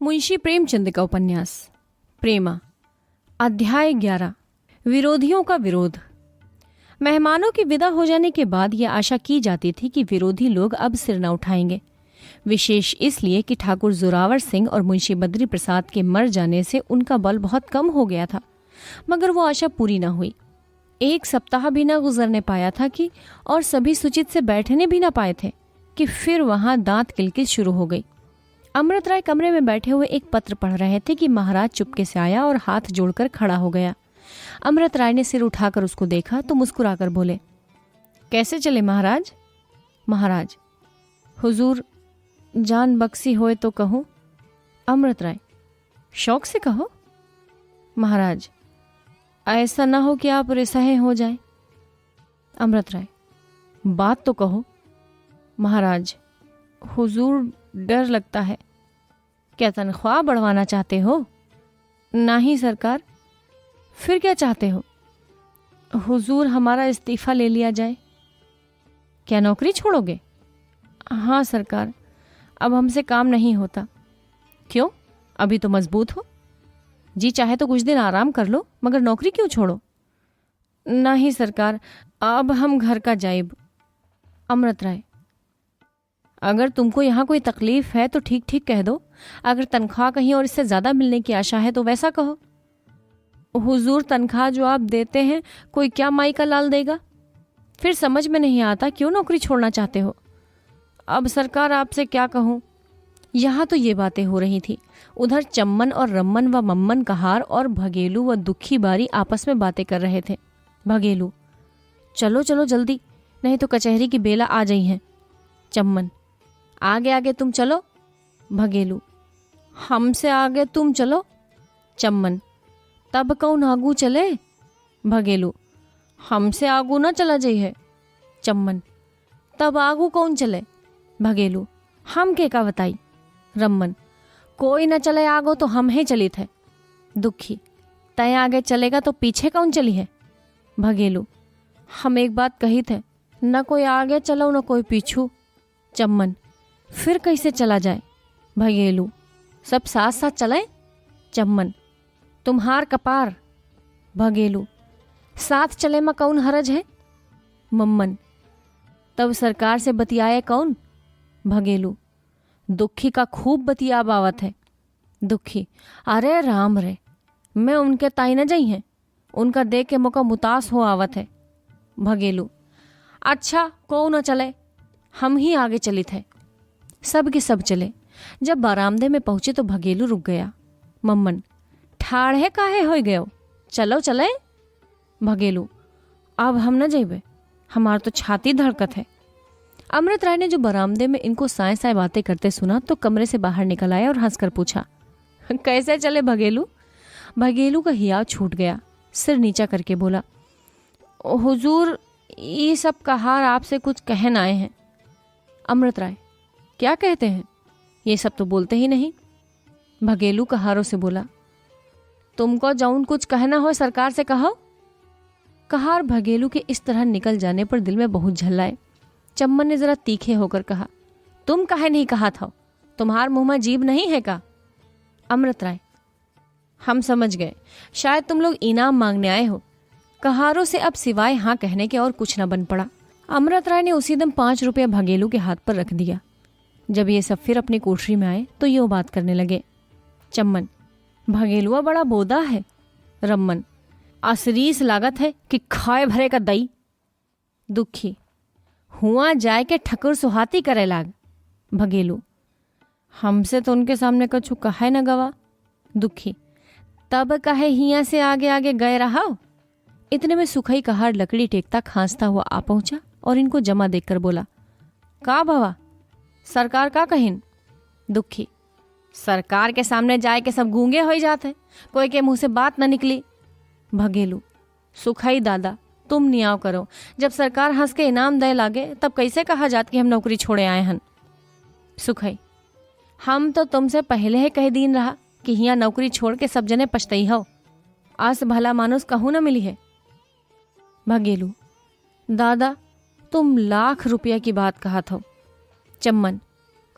मुंशी प्रेमचंद का उपन्यास प्रेमा, अध्याय 11। विरोधियों का विरोध। मेहमानों के विदा हो जाने के बाद यह आशा की जाती थी कि विरोधी लोग अब सिर न उठाएंगे, विशेष इसलिए कि ठाकुर जोरावर सिंह और मुंशी बद्री प्रसाद के मर जाने से उनका बल बहुत कम हो गया था। मगर वो आशा पूरी न हुई। एक सप्ताह भी न गुजरने पाया था कि और सभी सुचित से बैठने भी न पाए थे कि फिर वहां दांत किलकिल शुरू हो गई। अमृत राय कमरे में बैठे हुए एक पत्र पढ़ रहे थे कि महाराज चुपके से आया और हाथ जोड़कर खड़ा हो गया। अमृत राय ने सिर उठाकर उसको देखा तो मुस्कुराकर बोले, कैसे चले महाराज? महाराज, हुजूर जान बख्शी होए तो कहो। अमृत राय, शौक से कहो। महाराज, ऐसा ना हो कि आप रिसहे हो जाए। अमृत राय, बात तो कहो। महाराज, हुजूर डर लगता है। क्या तनख्वाह बढ़वाना चाहते हो? नहीं सरकार। फिर क्या चाहते हो? हुजूर हमारा इस्तीफा ले लिया जाए। क्या नौकरी छोड़ोगे? हाँ सरकार, अब हमसे काम नहीं होता। क्यों? अभी तो मजबूत हो। जी चाहे तो कुछ दिन आराम कर लो, मगर नौकरी क्यों छोड़ो? नहीं सरकार, अब हम घर का जाइब। अमृत राय, अगर तुमको यहाँ कोई तकलीफ है तो ठीक ठीक कह दो। अगर तनख्वाह कहीं और इससे ज्यादा मिलने की आशा है तो वैसा कहो। हुजूर तनख्वाह जो आप देते हैं कोई क्या माई का लाल देगा? फिर समझ में नहीं आता क्यों नौकरी छोड़ना चाहते हो। अब सरकार आपसे क्या कहूँ। यहाँ तो ये बातें हो रही थी। उधर चम्मन और रम्मन व मम्मन कहार और भगेलू व दुखी बारी आपस में बातें कर रहे थे। भगेलू, चलो चलो जल्दी, नहीं तो कचहरी की बेला आ गई है। चम्मन, आगे आगे तुम चलो। भगेलू, हमसे आगे तुम चलो। चम्मन, तब कौन आगू चले? भगेलू, हमसे आगू न चला जाइए। चम्मन, तब आगू कौन चले? भगेलू, हम के का बताई। रम्मन, कोई न चले आगो तो हम ही चली थे। दुखी, तय आगे चलेगा तो पीछे कौन चली है? भगेलू, हम एक बात कही थे, न कोई आगे चलो न कोई पीछू। चम्मन, फिर कैसे चला जाए? भगेलू, सब साथ साथ चले। चम्मन, तुम्हार कपार। भगेलू, साथ चले में कौन हरज है? मम्मन, तब सरकार से बतियाए कौन? भगेलू, दुखी का खूब बतिया बावत है। दुखी, अरे राम रे, मैं उनके ताई न जाई हैं, उनका देख के मौका मुतास हो आवत है। भगेलू, अच्छा कौन न चले, हम ही आगे चली थे। सब के सब चले। जब बरामदे में पहुंचे तो भगेलू रुक गया। मम्मन, ठाढ़े काहे हो गयो, चलो चले। भगेलू, अब हम न जेबे, हमार तो छाती धड़कत है। अमृत राय ने जो बरामदे में इनको साए साए बातें करते सुना तो कमरे से बाहर निकल आया और हंसकर पूछा, कैसे चले भगेलू? भगेलू का हिया छूट गया। सिर नीचा करके बोला, हुजूर ये सब कहार आपसे कुछ कहन आए हैं। अमृत राय, क्या कहते हैं? ये सब तो बोलते ही नहीं। भगेलू कहारों से बोला, तुमको जौन कुछ कहना हो सरकार से कहो। कहार भगेलू के इस तरह निकल जाने पर दिल में बहुत झल्लाए। चम्मन ने जरा तीखे होकर कहा, तुम काहे नहीं कहा था, तुम्हार मुंह में जीभ नहीं है का? अमृत राय, हम समझ गए, शायद तुम लोग इनाम मांगने आए हो। कहारों से अब सिवाय हाँ कहने के और कुछ न बन पड़ा। अमृत राय ने उसी दम 5 रुपया भगेलू के हाथ पर रख दिया। जब ये सब फिर अपनी कोठरी में आए तो यो बात करने लगे। चम्मन, भगेलुआ बड़ा बोदा है। रम्मन, असरीस लागत है कि खाए भरे का दई। दुखी, हुआ जाए के ठकुर सुहाती करे लाग। भगेलू, हमसे तो उनके सामने कछु कहे न गवा। दुखी, तब कहे हिया से आगे आगे गए रहा। इतने में सुखई कहार लकड़ी टेकता खांसता हुआ आ पहुंचा और इनको जमा देखकर बोला, का भवा, सरकार का कहिन? दुखी, सरकार के सामने जाए के सब गूंगे हो जाते, कोई के मुंह से बात न निकली। भगेलू, सुखई दादा तुम नियाव करो, जब सरकार हंस के इनाम दे लागे तब कैसे कहा जात कि हम नौकरी छोड़े आए हन। सुखई, हम तो तुमसे पहले ही कह दीन रहा कि हिया नौकरी छोड़ के सब जने पछतई हो, आज भला मानुस कहूँ न मिली है। भगेलू, दादा तुम लाख रुपया की बात कहा था। चम्मन,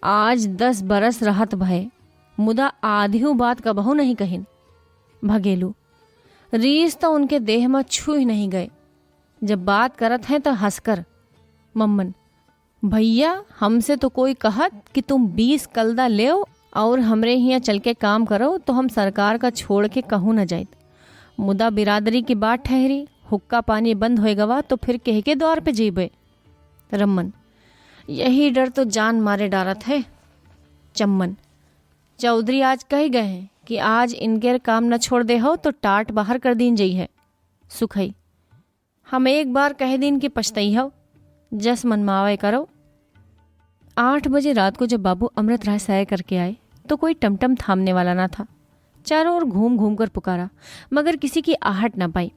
आज 10 बरस रहत भय, मुदा आधियों बात कबहू नहीं कहिन। भगेलू, रीस तो उनके देह में छू ही नहीं गए, जब बात करत हैं तो हंसकर। मम्मन, भैया हमसे तो कोई कहत कि तुम 20 कलदा ले और हमरे यहाँ चल के काम करो तो हम सरकार का छोड़ के कहूँ न जाइत। मुदा बिरादरी की बात ठहरी, हुक्का पानी बंद होए गवा तो फिर कह के द्वार पे जीबे। रमन, यही डर तो जान मारे डारत है। चम्मन, चौधरी आज कह गए हैं कि आज इनके काम न छोड़ दे हो तो टाट बाहर कर दीन जई है। सुखई, हम एक बार कह दीन कि पछतई हो, जस मनमावे करो। 8 बजे रात को जब बाबू अमृत राय सैर करके आए तो कोई टमटम थामने वाला ना था। चारों ओर घूम घूम कर पुकारा मगर किसी की आहट न पाई।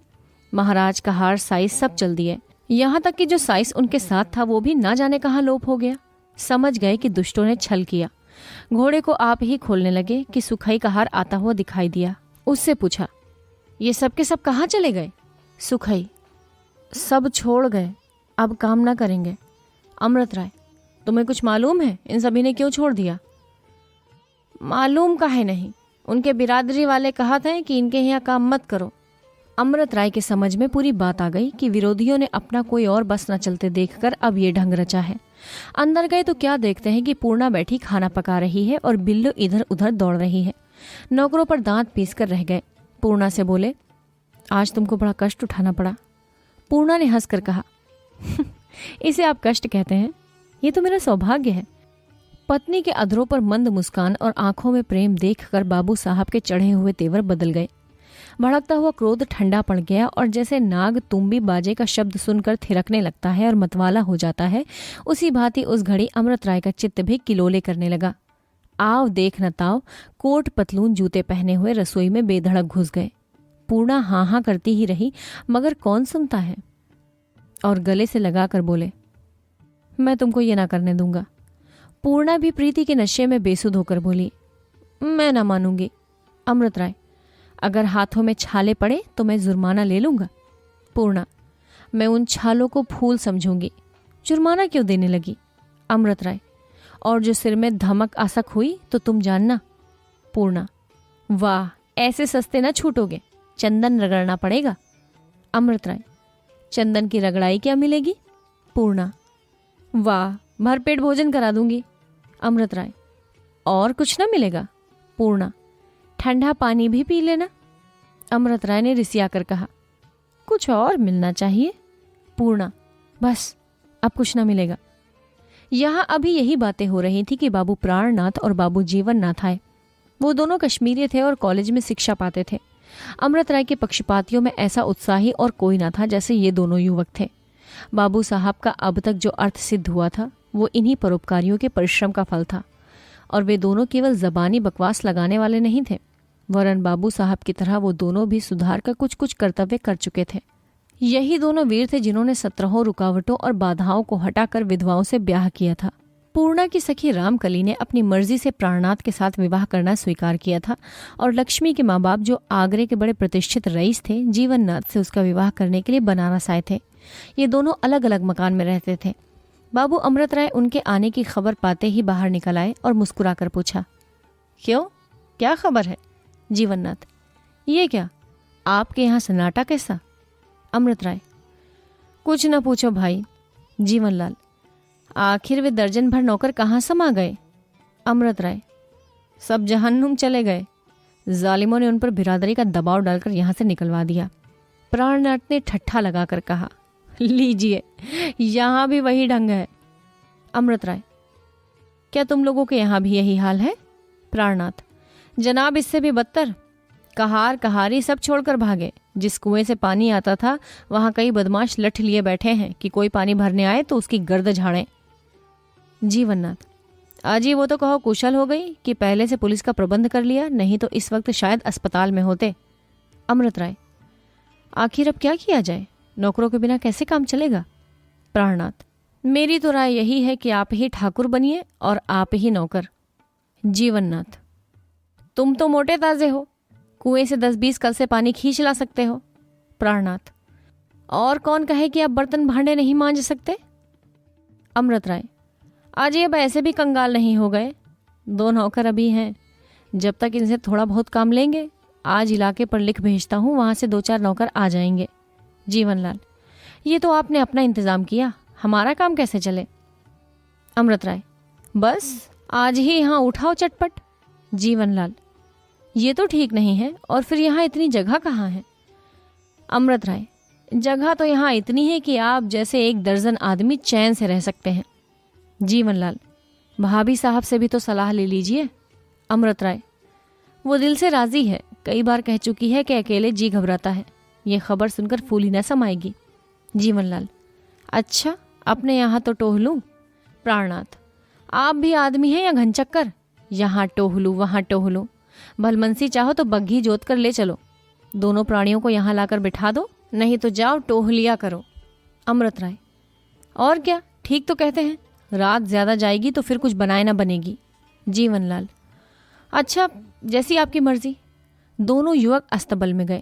महाराज का हार साइज सब चल दिए, यहाँ तक कि जो साइज उनके साथ था वो भी ना जाने कहाँ लोप हो गया। समझ गए कि दुष्टों ने छल किया। घोड़े को आप ही खोलने लगे कि सुखई का हार आता हुआ दिखाई दिया। उससे पूछा, ये सब के सब कहाँ चले गए? सुखई, सब छोड़ गए, अब काम ना करेंगे। अमृत राय, तुम्हें कुछ मालूम है इन सभी ने क्यों छोड़ दिया? मालूम काहे नहीं, उनके बिरादरी वाले कहा था कि इनके यहाँ काम मत करो। अमृत राय के समझ में पूरी बात आ गई कि विरोधियों ने अपना कोई और बस न चलते देखकर अब ये ढंग रचा है। अंदर गए तो क्या देखते हैं कि पूर्णा बैठी खाना पका रही है और बिल्लू इधर उधर दौड़ रही है। नौकरों पर दांत पीस कर रह गए। पूर्णा से बोले, आज तुमको बड़ा कष्ट उठाना पड़ा। पूर्णा ने हंसकर कहा, इसे आप कष्ट कहते हैं? ये तो मेरा सौभाग्य है। पत्नी के अधरों पर मंद मुस्कान और आंखों में प्रेम देखकर बाबू साहब के चढ़े हुए तेवर बदल गए। भड़कता हुआ क्रोध ठंडा पड़ गया और जैसे नाग तुम्बी बाजे का शब्द सुनकर थिरकने लगता है और मतवाला हो जाता है, उसी भांति उस घड़ी अमृत राय का चित्त भी किलोले करने लगा। आव देख न ताव कोट पतलून जूते पहने हुए रसोई में बेधड़क घुस गए। पूर्णा हाँ हाँ करती ही रही मगर कौन सुनता है, और गले से लगाकर बोले, मैं तुमको ये ना करने दूंगा। पूर्णा भी प्रीति के नशे में बेसुध होकर बोली, मैं ना मानूंगी। अमृत राय, अगर हाथों में छाले पड़े तो मैं जुर्माना ले लूंगा। पूर्णा, मैं उन छालों को फूल समझूंगी, जुर्माना क्यों देने लगी? अमृत राय, और जो सिर में धमक आसक हुई तो तुम जानना। पूर्णा, वाह, ऐसे सस्ते ना छूटोगे, चंदन रगड़ना पड़ेगा। अमृत राय, चंदन की रगड़ाई क्या मिलेगी? पूर्णा, वाह, भरपेट भोजन करा दूंगी। अमृत राय, और कुछ ना मिलेगा? पूर्णा, ठंडा पानी भी पी लेना। अमृत राय ने रिसिया कर कहा, कुछ और मिलना चाहिए। पूर्णा, बस अब कुछ ना मिलेगा। यहाँ अभी यही बातें हो रही थी कि बाबू प्राणनाथ और बाबू जीवननाथ आए। वो दोनों कश्मीरी थे और कॉलेज में शिक्षा पाते थे। अमृत राय के पक्षपातियों में ऐसा उत्साही और कोई ना था जैसे ये दोनों युवक थे। बाबू साहब का अब तक जो अर्थ सिद्ध हुआ था वो इन्हीं परोपकारियों के परिश्रम का फल था, और वे दोनों केवल जबानी बकवास लगाने वाले नहीं थे, वरन बाबू साहब की तरह वो दोनों भी सुधार का कुछ कुछ कर्तव्य कर चुके थे। यही दोनों वीर थे जिन्होंने 17 रुकावटों और बाधाओं को हटाकर विधवाओं से ब्याह किया था। पूर्णा की सखी रामकली ने अपनी मर्जी से प्राणनाथ के साथ विवाह करना स्वीकार किया था, और लक्ष्मी के माँ बाप जो आगरे के बड़े प्रतिष्ठित रईस थे, जीवननाथ से उसका विवाह करने के लिए बनारस आए थे। ये दोनों अलग अलग मकान में रहते थे। बाबू अमृत राय उनके आने की खबर पाते ही बाहर निकल आए और मुस्कुराकर पूछा, क्यों, क्या खबर है? जीवननाथ, ये क्या, आपके यहाँ सन्नाटा कैसा? अमृत राय, कुछ न पूछो भाई। जीवनलाल, आखिर वे दर्जन भर नौकर कहाँ समा गए? अमृत राय, सब जहन्नुम चले गए। जालिमों ने उन पर बिरादरी का दबाव डालकर यहाँ से निकलवा दिया। प्राणनाथ ने ठट्ठा लगाकर कहा, लीजिए, यहाँ भी वही ढंग है। अमृत राय, क्या तुम लोगों के यहाँ भी यही हाल है? प्राणनाथ, जनाब इससे भी बदतर। कहार कहारी सब छोड़कर भागे। जिस कुएं से पानी आता था वहां कई बदमाश लठ लिए बैठे हैं कि कोई पानी भरने आए तो उसकी गर्द झाड़ें। जीवननाथ, आजी वो तो कहो कुशल हो गई कि पहले से पुलिस का प्रबंध कर लिया, नहीं तो इस वक्त शायद अस्पताल में होते। अमृत राय, आखिर अब क्या किया जाए, नौकरों के बिना कैसे काम चलेगा? प्राणनाथ, मेरी तो राय यही है कि आप ही ठाकुर बनिए और आप ही नौकर। जीवननाथ, तुम तो मोटे ताजे हो, कुएं से 10-20 कल से पानी खींच ला सकते हो। प्राणनाथ, और कौन कहे कि आप बर्तन भांडे नहीं मांज सकते? अमृत राय, आज ये अब ऐसे भी कंगाल नहीं हो गए। 2 नौकर अभी हैं, जब तक इनसे थोड़ा बहुत काम लेंगे, आज इलाके पर लिख भेजता हूँ, वहां से 2-4 नौकर आ जाएंगे। जीवनलाल, ये तो आपने अपना इंतजाम किया, हमारा काम कैसे चले? अमृत राय, बस आज ही यहाँ उठाओ चटपट। जीवनलाल, ये तो ठीक नहीं है, और फिर यहाँ इतनी जगह कहाँ है? अमृत राय, जगह तो यहाँ इतनी है कि आप जैसे 1 दर्जन आदमी चैन से रह सकते हैं। जीवनलाल, भाभी साहब से भी तो सलाह ले लीजिए। अमृत राय, वो दिल से राजी है, कई बार कह चुकी है कि अकेले जी घबराता है। ये खबर सुनकर फूली न समाएगी। जीवनलाल, अच्छा, अपने यहाँ तो टोहलूं। प्राणनाथ, आप भी आदमी हैं या घनचक्कर? यहाँ टोहलूं वहाँ टोहलूं, भलमनसी चाहो तो बग्घी जोत कर ले चलो। दोनों प्राणियों को यहाँ लाकर बिठा दो, नहीं तो जाओ टोहलिया करो। अमृत राय, और क्या, ठीक तो कहते हैं, रात ज्यादा जाएगी तो फिर कुछ बनाए ना बनेगी। जीवनलाल, अच्छा, जैसी आपकी मर्जी। दोनों युवक अस्तबल में गए,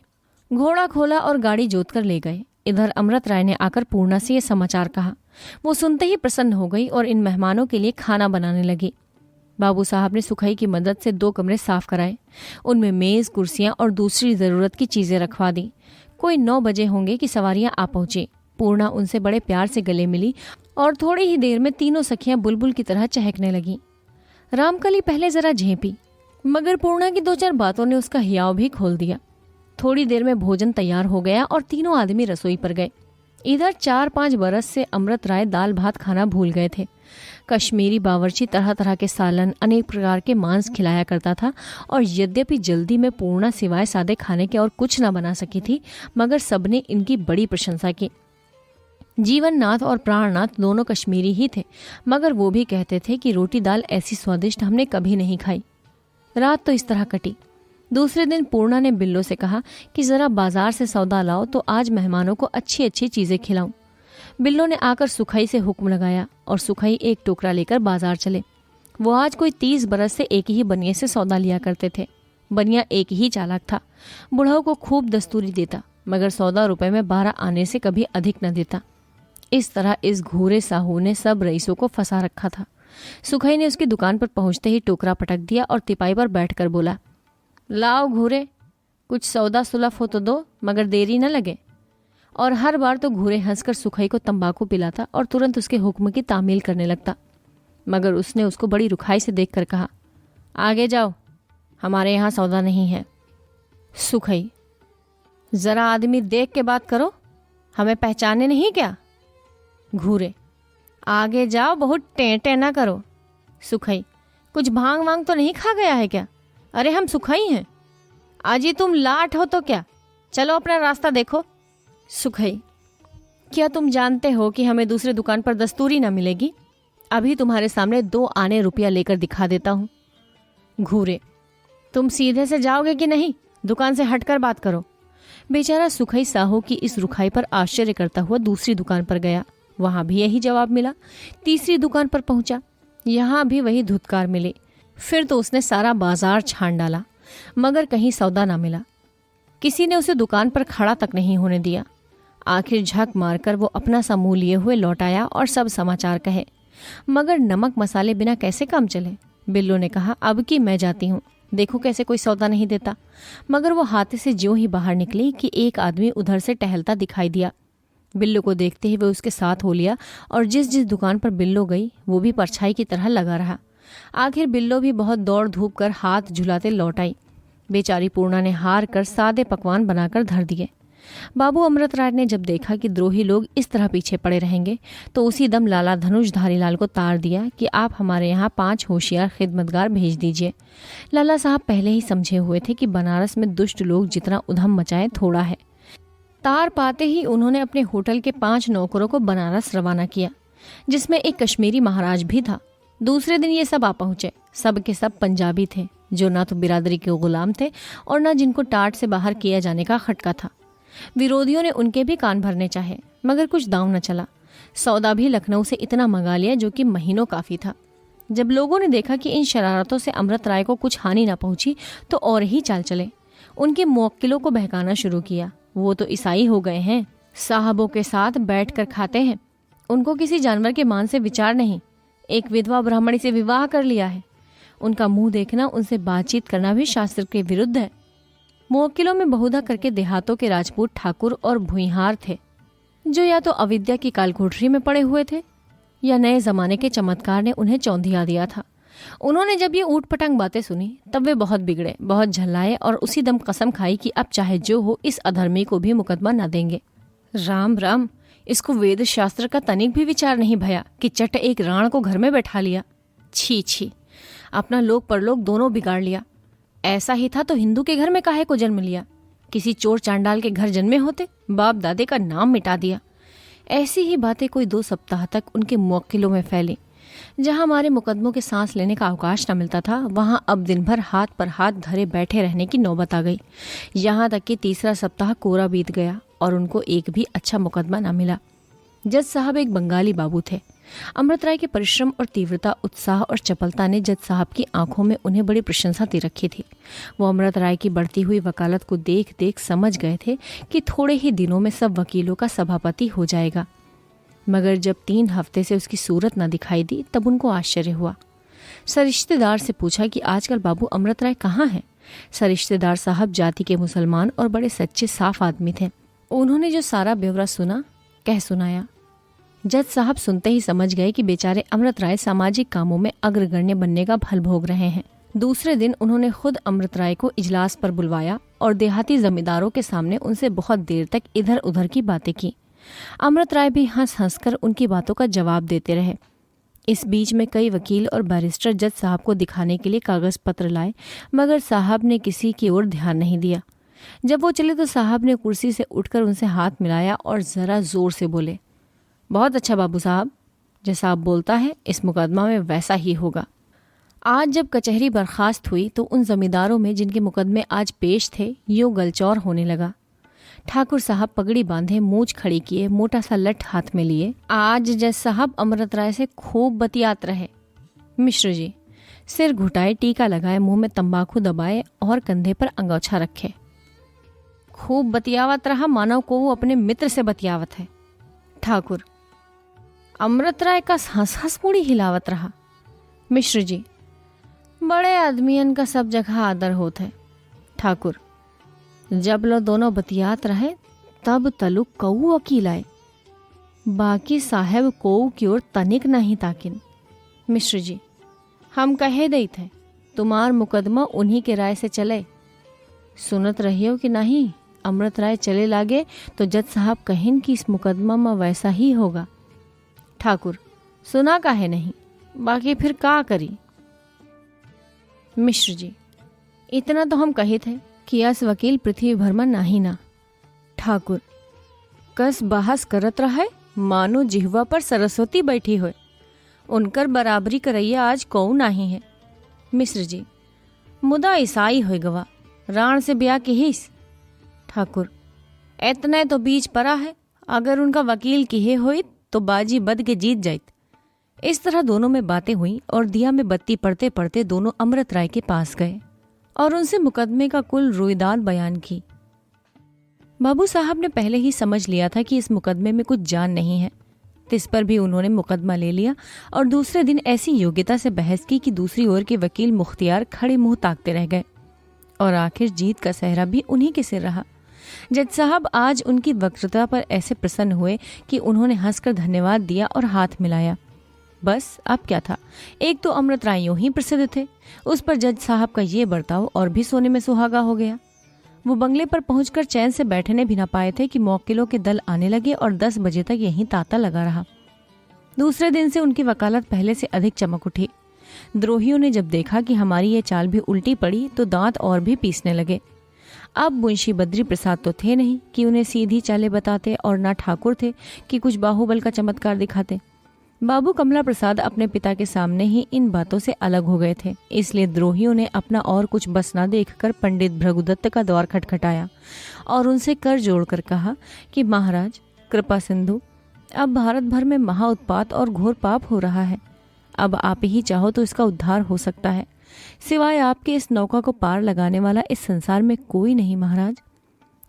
घोड़ा खोला और गाड़ी जोत कर ले गए। इधर अमृत राय ने आकर पूर्णा से ये समाचार कहा। वो सुनते ही प्रसन्न हो गई और इन मेहमानों के लिए खाना बनाने लगी। बाबू साहब ने सुखई की मदद से 2 कमरे साफ कराए, उनमें मेज, कुर्सियां और दूसरी जरूरत की चीजें रखवा दी। कोई 9 बजे होंगे कि सवारियां आ पहुंची। पूर्णा उनसे बड़े प्यार से गले मिली और थोड़ी ही देर में तीनों सखियां बुलबुल की तरह चहकने लगी। रामकली पहले जरा झेपी, मगर पूर्णा की 2-4 बातों ने उसका हियाव भी खोल दिया। थोड़ी देर में भोजन तैयार हो गया और तीनों आदमी रसोई पर गए। इधर 4-5 बरस से अमृत राय दाल भात खाना भूल गए थे। कश्मीरी बावर्ची तरह तरह के सालन, अनेक प्रकार के मांस खिलाया करता था, और यद्यपि जल्दी में पूर्णा सिवाय सादे खाने के और कुछ न बना सकी थी, मगर सबने इनकी बड़ी प्रशंसा की। जीवननाथ और प्राणनाथ दोनों कश्मीरी ही थे, मगर वो भी कहते थे कि रोटी दाल ऐसी स्वादिष्ट हमने कभी नहीं खाई। रात तो इस तरह कटी। दूसरे दिन पूर्णा ने बिल्लो से कहा कि जरा बाजार से सौदा लाओ तो आज मेहमानों को अच्छी अच्छी चीजें खिलाऊं। बिल्लो ने आकर सुखई से हुक्म लगाया और सुखई एक टोकरा लेकर बाजार चले। वो आज कोई 30 बरस से एक ही बनिए से सौदा लिया करते थे। बनिया एक ही चालाक था, बुढ़ाऊ को खूब दस्तूरी देता, मगर 14 रुपए में 12 आने से कभी अधिक न देता। इस तरह इस घूरे साहू ने सब रईसों को फंसा रखा था। सुखई ने उसकी दुकान पर पहुंचते ही टोकरा पटक दिया और तिपाई पर बैठकर बोला, लाओ घूरे, कुछ सौदा सुलफ हो तो दो, मगर देरी न लगे। और हर बार तो घूरे हंसकर सुखई को तंबाकू पिलाता और तुरंत उसके हुक्म की तामील करने लगता, मगर उसने उसको बड़ी रुखाई से देखकर कहा, आगे जाओ, हमारे यहाँ सौदा नहीं है। सुखई, जरा आदमी देख के बात करो, हमें पहचाने नहीं क्या? घूरे, आगे जाओ, बहुत टें ना करो। सुखई, कुछ भांग वांग तो नहीं खा गया है क्या? अरे हम सुखई हैं, आज ही तुम लाट हो तो क्या, चलो अपना रास्ता देखो। सुखई, क्या तुम जानते हो कि हमें दूसरे दुकान पर दस्तूरी ना मिलेगी? अभी तुम्हारे सामने 2 आने रुपया लेकर दिखा देता हूँ। घूरे, तुम सीधे से जाओगे कि नहीं? दुकान से हटकर बात करो। बेचारा सुखई साहू की इस रुखाई पर आश्चर्य करता हुआ दूसरी दुकान पर गया, वहां भी यही जवाब मिला। तीसरी दुकान पर पहुंचा, यहाँ भी वही धुतकार मिले। फिर तो उसने सारा बाजार छान डाला, मगर कहीं सौदा ना मिला। किसी ने उसे दुकान पर खड़ा तक नहीं होने दिया। आखिर झक मारकर वो अपना सा मुंह लिए हुए लौट आया और सब समाचार कहे, मगर नमक मसाले बिना कैसे काम चले। बिल्लो ने कहा, अब की मैं जाती हूँ, देखो कैसे कोई सौदा नहीं देता। मगर वो हाथे से ज्यों ही बाहर निकली कि एक आदमी उधर से टहलता दिखाई दिया। बिल्लो को देखते ही वे उसके साथ हो लिया और जिस जिस दुकान पर बिल्लो गई वो भी परछाई की तरह लगा रहा। आखिर बिल्लो भी बहुत दौड़ धूप कर हाथ झुलाते लौट आई। बेचारी पूर्णा ने हार कर सादे पकवान बनाकर धर दिए। बाबू अमृत राय ने जब देखा कि द्रोही लोग इस तरह पीछे पड़े रहेंगे तो उसी दम लाला धनुष धारीलाल को तार दिया कि आप हमारे यहाँ 5 होशियार खिदमतगार भेज दीजिए। लाला साहब पहले ही समझे हुए थे कि बनारस में दुष्ट लोग जितना उधम मचाए थोड़ा है। तार पाते ही उन्होंने अपने होटल के 5 नौकरों को बनारस रवाना किया, जिसमें एक कश्मीरी महाराज भी था। दूसरे दिन ये सब आ पहुंचे। सब के सब पंजाबी थे, जो ना तो बिरादरी के गुलाम थे और न जिनको टाट से बाहर किया जाने का खटका था। विरोधियों ने उनके भी कान भरने चाहे, मगर कुछ दांव न चला। सौदा भी लखनऊ से इतना मंगा लिया जो कि महीनों काफी था। जब लोगों ने देखा कि इन शरारतों से अमृत राय को कुछ हानि न पहुंची तो और ही चाल चले। उनके मुवक्किलों को बहकाना शुरू किया। वो तो ईसाई हो गए हैं, साहबों के साथ बैठकर खाते हैं, उनको किसी जानवर के मान से विचार नहीं। एक विधवा ब्राह्मणी से विवाह कर लिया है। उनका मुंह देखना, उनसे बातचीत करना भी शास्त्र के विरुद्ध है। मुवक्किलों में बहुधा करके देहातों के राजपूत ठाकुर और भुइंहार थे, जो या तो अविद्या की कालकोठरी में पड़े हुए थे या नए जमाने के चमत्कार ने उन्हें चौंधिया दिया था। उन्होंने जब ये ऊट पटांग बातें सुनी तब वे बहुत बिगड़े, बहुत झल्लाए और उसी दम कसम खाई कि अब चाहे जो हो इस अधर्मी को भी मुकदमा न देंगे। राम राम, इसको वेद शास्त्र का तनिक भी विचार नहीं भया कि चट एक राण को घर में बैठा लिया। छी छी, अपना लोक परलोक दोनों बिगाड़ लिया। ऐसा ही था तो हिंदू के घर में काहे को जन्म लिया? किसी चोर चांडाल के घर जन्मे होते, बाप दादे का नाम मिटा दिया। ऐसी ही बातें कोई 2 सप्ताह तक उनके मुवक्किलों में फैली। जहां हमारे मुकदमों के सांस लेने का अवकाश न मिलता था, वहां अब दिन भर हाथ पर हाथ धरे बैठे रहने की नौबत आ गई। यहाँ तक कि तीसरा सप्ताह कोरा बीत गया और उनको एक भी अच्छा मुकदमा न मिला। जज साहब एक बंगाली बाबू थे। अमृत राय के परिश्रम और तीव्रता, उत्साह और चपलता ने जज साहब की आंखों में उन्हें बड़ी प्रशंसा दे रखी थी। वो अमृत राय की बढ़ती हुई वकालत को देख देख समझ गए थे कि थोड़े ही दिनों में सब वकीलों का सभापति हो जाएगा। मगर जब 3 हफ्ते से उसकी सूरत न दिखाई दी तब उनको आश्चर्य हुआ। सरिश्तेदार से पूछा कि आजकल बाबू अमृत राय कहाँ हैं? सरिश्तेदार साहब जाति के मुसलमान और बड़े सच्चे साफ आदमी थे। उन्होंने जो सारा ब्यौरा सुना कह सुनाया। जज साहब सुनते ही समझ गए कि बेचारे अमृत राय सामाजिक कामों में अग्रगण्य बनने का फल भोग रहे हैं। दूसरे दिन उन्होंने खुद अमृत राय को इजलास पर बुलवाया और देहाती जमींदारों के सामने उनसे बहुत देर तक इधर उधर की बातें की। अमृत राय भी हंस हंस कर उनकी बातों का जवाब देते रहे। इस बीच में कई वकील और बैरिस्टर जज साहब को दिखाने के लिए कागज पत्र लाए, मगर साहब ने किसी की ओर ध्यान नहीं दिया। जब वो चले तो साहब ने कुर्सी से उठकर उनसे हाथ मिलाया और जरा जोर से बोले, बहुत अच्छा बाबू साहब, जैसा आप बोलता है इस मुकदमा में वैसा ही होगा। आज जब कचहरी बर्खास्त हुई तो उन जमींदारों में जिनके मुकदमे आज पेश थे यूं गलचौर होने लगा। ठाकुर साहब पगड़ी बांधे, मूंछ खड़ी किए, मोटा सा लठ हाथ में लिए आज जज साहब अमृत राय से खूब बतियात रहे। मिश्र जी सिर घुटाए, टीका लगाए, मुंह में तंबाकू दबाए और कंधे पर अंगोछा रखे। खूब बतियावत रहा, मानव को वो अपने मित्र से बतियावत है। ठाकुर अमृत राय का हंस हंस पूरी हिलावत रहा। मिश्र जी बड़े आदमियन का सब जगह आदर होत है। ठाकुर जब लो दोनों बतियात रहे तब तलुक कऊ वकील आए, बाकी साहेब कोऊ की ओर तनिक नहीं ताकिन। मिश्र जी हम कहे दई थे तुम्हार मुकदमा उन्हीं के राय से चले, सुनत रहियो कि नहीं? अमृत राय चले लागे तो जज साहब कहिन कि इस मुकदमा में वैसा ही होगा। ठाकुर सुना काहे नहीं, बाकी फिर का करी? मिश्र जी इतना तो हम कहे थे कि यस वकील पृथ्वी भर में नाही ना। ठाकुर कस बहस करत रहे, मानो जिह्वा पर सरस्वती बैठी हो, उनकर बराबरी करैया आज कौ नहीं है। मिश्र जी मुदा ईसाई हो गवा, राण से ब्याह की हिस। ठाकुर एतने तो बीच परा है, अगर उनका वकील किहे होइत तो बाजी बद के जीत जाइत। इस तरह दोनों में बातें हुई और दिया में बत्ती पड़ते पड़ते दोनों अमृत राय के पास गए और उनसे मुकदमे का कुल रोईदाद बयान की। बाबू साहब ने पहले ही समझ लिया था कि इस मुकदमे में कुछ जान नहीं है, इस पर भी उन्होंने मुकदमा ले लिया और दूसरे दिन ऐसी योग्यता से बहस की कि दूसरी ओर के वकील मुख्तियार खड़े मुंह ताकते रह गए और आखिर जीत का सहरा भी उन्हीं के सिर रहा। जज साहब आज उनकी वक्तृता पर ऐसे प्रसन्न हुए कि उन्होंने हंसकर धन्यवाद दिया और हाथ मिलाया। बस अब क्या था, एक तो अमृत राय यूं ही प्रसिद्ध थे, उस पर जज साहब का ये बर्ताव और भी सोने में सुहागा हो गया। वो बंगले पर पहुंचकर चैन से बैठने भी न पाए थे कि मुवक्किलों के दल आने लगे और 10 बजे तक यहीं तांता लगा रहा। दूसरे दिन से उनकी वकालत पहले से अधिक चमक उठी। द्रोहियों ने जब देखा कि हमारी ये चाल भी उल्टी पड़ी तो दांत और भी पीसने लगे। अब मुंशी बद्री प्रसाद तो थे नहीं कि उन्हें सीधी चालें बताते और ना ठाकुर थे कि कुछ बाहुबल का चमत्कार दिखाते। बाबू कमला प्रसाद अपने पिता के सामने ही इन बातों से अलग हो गए थे, इसलिए द्रोहियों ने अपना और कुछ बस न देखकर पंडित भृगुदत्त का द्वार खटखटाया और उनसे कर जोड़कर कहा कि महाराज कृपा सिंधु, अब भारत भर में महा उत्पात और घोर पाप हो रहा है। अब आप ही चाहो तो इसका उद्धार हो सकता है। सिवाय आपके इस नौका को पार लगाने वाला इस संसार में कोई नहीं महाराज।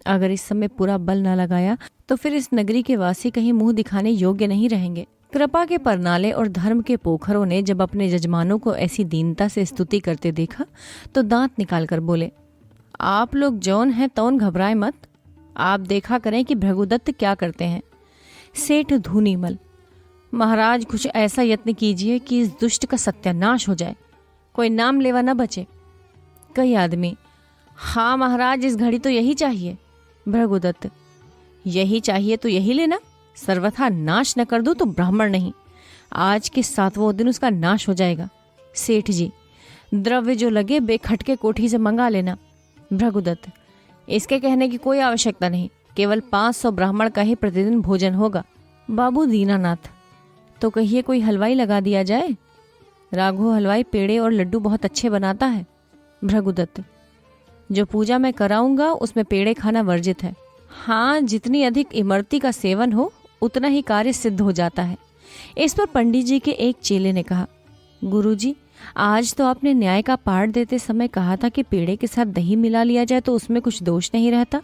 अगर इस समय पूरा बल न लगाया तो फिर इस नगरी के वासी कहीं मुंह दिखाने योग्य नहीं रहेंगे। कृपा के परनाले और धर्म के पोखरों ने जब अपने जजमानों को ऐसी दीनता से स्तुति करते देखा तो दांत निकालकर बोले, आप लोग जौन हैं तौन घबराए मत। आप देखा करें कि भृगुदत्त क्या करते हैं। सेठ धूनीमल, महाराज कुछ ऐसा यत्न कीजिए कि इस दुष्ट का सत्यानाश हो जाए, कोई नाम लेवा न बचे। कई आदमी, हाँ महाराज, इस घड़ी तो यही चाहिए। भृगुदत्त, यही चाहिए तो यही लेना, सर्वथा नाश न कर दूं तो ब्राह्मण नहीं, आज के 7वां दिन उसका नाश हो जाएगा। सेठ जी, द्रव्य जो लगे बेखटके कोठी से मंगा लेना। भृगुदत्त, इसके कहने की कोई आवश्यकता नहीं, केवल 500 ब्राह्मण का ही प्रतिदिन भोजन होगा। बाबू दीनानाथ, तो कहिए कोई हलवाई लगा दिया जाए। राघो हलवाई पेड़े और लड्डू बहुत अच्छे बनाता है। भृगुदत्त, जो पूजा मैं कराऊंगा उसमें पेड़े खाना वर्जित है। हाँ, जितनी अधिक इमरती का सेवन हो उतना ही कार्य सिद्ध हो जाता है। इस पर पंडित जी के एक चेले ने कहा, गुरुजी, आज तो आपने न्याय का पाठ देते समय कहा था कि पेड़े के साथ दही मिला लिया जाए तो उसमें कुछ दोष नहीं रहता।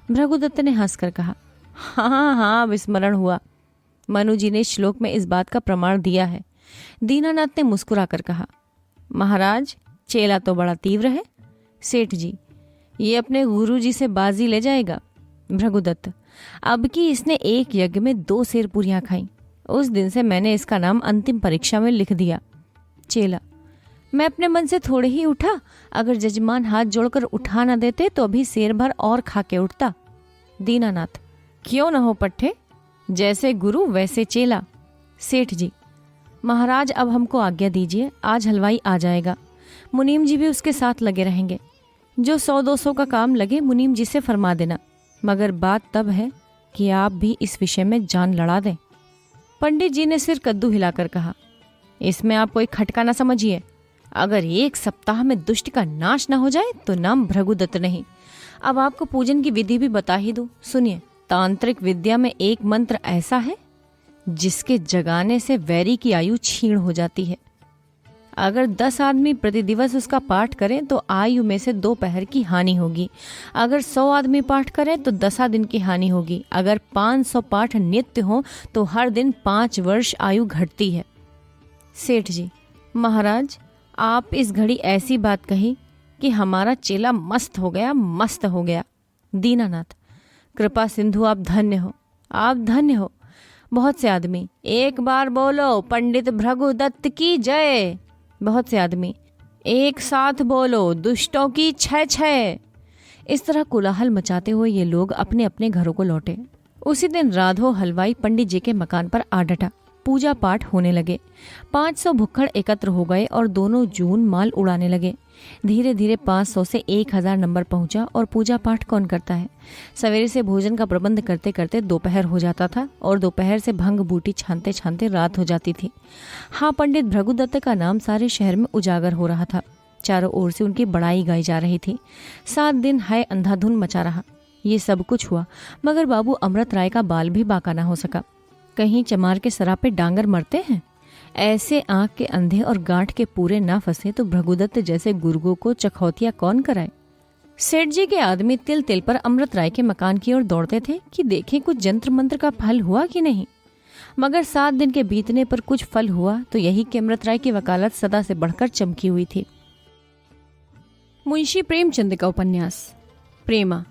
भृगुदत्त ने हंसकर कहा, हाँ हाँ, विस्मरण हुआ। मनु जी ने श्लोक में इस बात का प्रमाण दिया है। दीनानाथ ने मुस्कुराकर कहा, महाराज चेला तो बड़ा तीव्र है। सेठ जी, ये अपने गुरु जी से बाजी ले जाएगा। भृगुदत्त, अब की इसने एक यज्ञ में 2 सेर पूरियां खाई, उस दिन से मैंने इसका नाम अंतिम परीक्षा में लिख दिया। चेला, मैं अपने मन से थोड़े ही उठा, अगर जजमान हाथ जोड़कर उठा न देते तो अभी सेर भर और खा के उठता। दीनानाथ, क्यों न हो पट्टे, जैसे गुरु वैसे चेला। सेठ जी, महाराज अब हमको आज्ञा दीजिए, आज हलवाई आ जाएगा, मुनीम जी भी उसके साथ लगे रहेंगे। जो 100-200 का काम लगे मुनीम जी से फरमा देना, मगर बात तब है कि आप भी इस विषय में जान लड़ा दें। पंडित जी ने सिर कद्दू हिलाकर कहा, इसमें आप कोई खटका न समझिए, अगर 1 सप्ताह में दुष्ट का नाश न हो जाए तो नाम भृगुदत्त नहीं। अब आपको पूजन की विधि भी बता ही दूं, सुनिए। तांत्रिक विद्या में एक मंत्र ऐसा है जिसके जगाने से वैरी की आयु क्षीण हो जाती है। अगर 10 आदमी प्रति दिवस उसका पाठ करें तो आयु में से 2 पहर की हानि होगी। अगर 100 आदमी पाठ करें तो 10 दिन की हानि होगी। अगर 500 पाठ नित्य हो तो हर दिन 5 वर्ष आयु घटती है। सेठ जी, महाराज आप इस घड़ी ऐसी बात कही कि हमारा चेला मस्त हो गया, मस्त हो गया। दीनानाथ, कृपा सिंधु, आप धन्य हो, आप धन्य हो। बहुत से आदमी, एक बार बोलो पंडित भृगुदत्त की जय। बहुत से आदमी, एक साथ बोलो दुष्टों की 6-6। इस तरह कोलाहल मचाते हुए ये लोग अपने अपने घरों को लौटे। उसी दिन राधो हलवाई पंडित जी के मकान पर आ डटा। पूजा पाठ होने लगे। 500 भुक्खड़ एकत्र हो गए और दोनों जून माल उड़ाने लगे। धीरे धीरे 500 से 1000 नंबर पहुंचा। और पूजा पाठ कौन करता है। सवेरे से भोजन का प्रबंध करते करते दोपहर हो जाता था और दोपहर से भंग बूटी छानते छानते रात हो जाती थी। हाँ, पंडित भृगुदत्त का नाम सारे शहर में उजागर हो रहा था। चारों ओर से उनकी बड़ाई गाई जा रही थी। 7 दिन हाय अंधाधुन मचा रहा। ये सब कुछ हुआ, मगर बाबू अमृत राय का बाल भी बाका ना हो सका। कहीं चमार के सरापे डांगर मरते हैं। ऐसे आंख के अंधे और गांठ के पूरे ना फंसे तो भृगुदत्त जैसे गुर्गों को चखौतिया कौन कराए। सेठ जी के आदमी तिल तिल पर अमृत राय के मकान की ओर दौड़ते थे कि देखें कुछ जंत्र मंत्र का फल हुआ कि नहीं। मगर 7 दिन के बीतने पर कुछ फल हुआ तो यही कि अमृत राय की वकालत सदा से बढ़कर चमकी हुई थी। मुंशी प्रेमचंद का उपन्यास प्रेमा,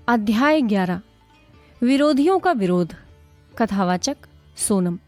अध्याय 11, विरोधियों का विरोध। कथावाचक सोनम।